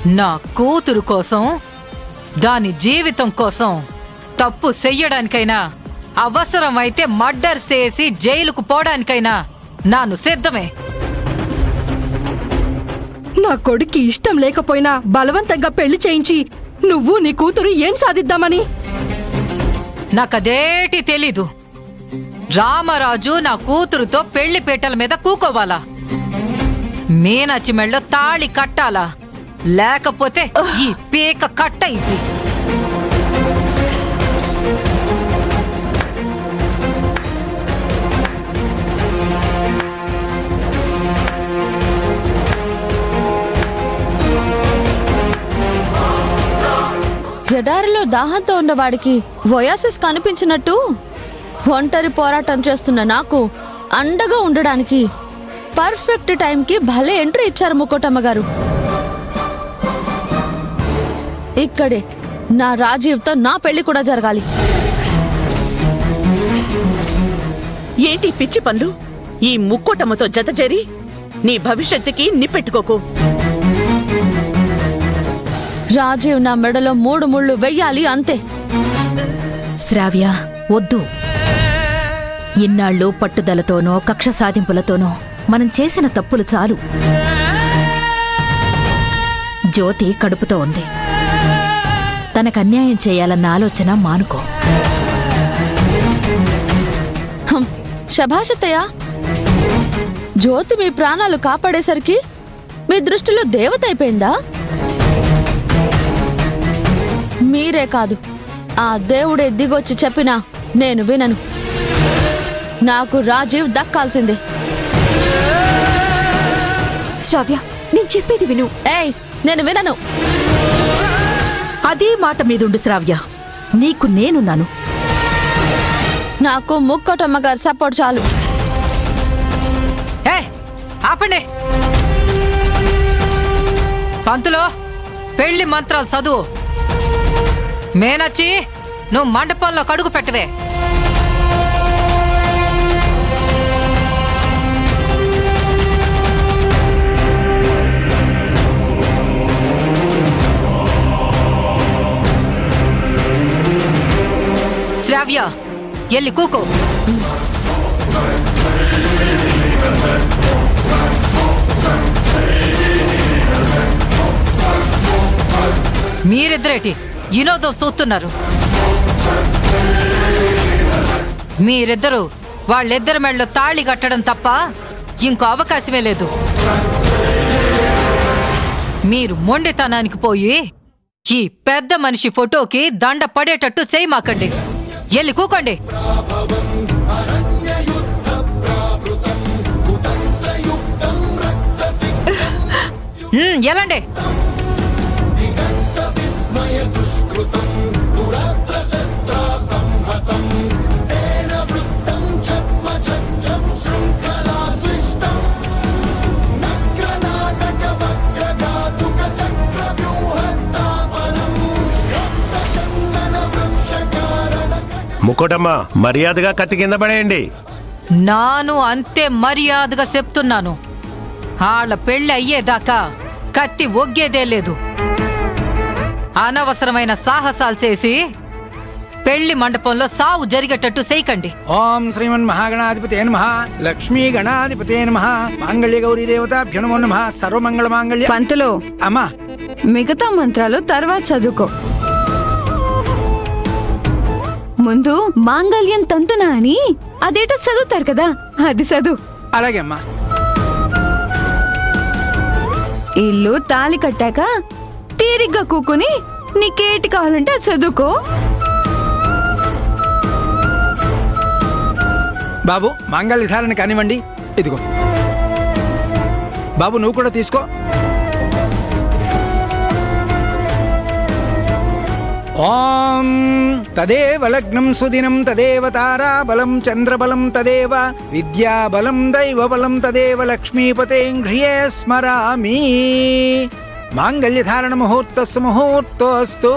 నా కూతురు కోసం, దాని జీవితం కోసం తప్పు చెయ్యడానికైనా, అవసరమైతే మర్డర్ చేసి జైలుకు పోవడానికైనా నాను సిద్ధమే. నా కొడుక్కి ఇష్టం లేకపోయినా బలవంతంగా పెళ్లి చేయించి నువ్వు నీ కూతురు ఏం సాధిద్దామని? నాకదేటి తెలీదు. రామరాజు నా కూతురుతో పెళ్లి పీటల మీద కూకోవాలా, మీనాచి మెళ్ళో తాళి కట్టాలా, లేకపోతే ఈ పీక కట్ట ఇది. ఎడారిలో దాహంతో ఉన్నవాడికి వయాసిస్ కనిపించినట్టు ఒంటరి పోరాటం చేస్తున్న నాకు అండగా ఉండడానికి పర్ఫెక్ట్ టైంకి భలే ఎంట్రీ ఇచ్చారు ముకోటమ్మ గారు. ఇక్కడే నా రాజీవ్తో నా పెళ్లి కూడా జరగాలి. ఏంటి పిచ్చి పనులు? ఈ ముక్కోటమ్మతో జత చేరి నీ భవిష్యత్తుకి నిప్పెట్టుకోకు. రాజీవ్ నా మెడలో 3 ముళ్ళు వెయ్యాలి, అంతే. శ్రావ్య, వద్దు. ఇన్నాళ్ళు పట్టుదలతోనో కక్ష సాధింపులతోనో మనం చేసిన తప్పులు చాలు. జ్యోతి కడుపుతో ఉంది. తనకన్యాయం చేయాలన్న ఆలోచన మానుకో. శభాషత్తయ్య, జ్యోతి మీ ప్రాణాలు కాపాడేసరికి మీ దృష్టిలో దేవత అయిపోయిందా? మీరే కాదు, ఆ దేవుడే దిగొచ్చి చెప్పినా నేను వినను. నాకు రాజీవ్ దక్కాల్సిందే. శ్రావ్య, నేను చెప్పేది విను. ఏయ్, నేను వినను. అదే మాట మీదుండు శ్రావ్య, నీకు నేనున్నాను. నాకు ముక్కోటమ్మ గారి సపోర్ట్ చాలు. ఆపండి. పంతులో, పెళ్లి మంత్రాలు చదువు. మేనచ్చి, నువ్వు మండపంలో కడుగు పెట్టవే. శ్రావ్య, ఎల్లి కూకో. మీరిద్దరేటి వినోదం చూస్తున్నారు? మీరిద్దరూ వాళ్ళిద్దరి మెళ్ళలో తాళి కట్టడం తప్ప ఇంకో అవకాశమే లేదు. మీరు మొండితనానికి పోయి ఈ పెద్ద మనిషి ఫోటోకి దండ పడేటట్టు చేయమాకండి. ఎల్లి కూకోండి. ఎలాండి? ముకోటమ్మ, మర్యాదగా కత్తి కింద పడేయండి. నాను అంతే మర్యాదగా చెప్తున్నాను. వాళ్ళ పెళ్లి అయ్యేదాకా కత్తి ఒగ్గేదే లేదు. అనవసరమైన సాహసాలు చేసి పెళ్లి మండపంలో సావు జరిగేటట్టు చేయకండి. ఓం శ్రీమన్ మహాగణాధిపతే నమః, లక్ష్మీ గణాధిపతే నమః, మాంగళ్య గౌరీ దేవతాభ్యో నమో నమః, సర్వమంగళ మాంగళ్య. పంతులు, అమ్మా, మిగతా మంత్రాలు తర్వాత చదువుకో. ముందు మాంగళ్యం తంతునా అని అదేటో చదువుతారు కదా, అది చదువు. అలాగే అమ్మా. ఇల్లు తాళి కట్టాక తీరిగ్గా కూకుని నీకేటి కావాలంటే అది చదువుకో. బాబు, మాంగళ్య ధారణ కానివ్వండి. ఇదిగో బాబు, నువ్వు కూడా తీసుకో. ఓం తదేవ లగ్నం సుదినం తదేవ తారాబలం చంద్రబలం తదేవ విద్యాబలం దైవబలం తదేవ లక్ష్మీపతేం హ్రియే స్మరామి. మాంగళ్యధారణ ముహూర్తస్సు ముహూర్తోస్తు.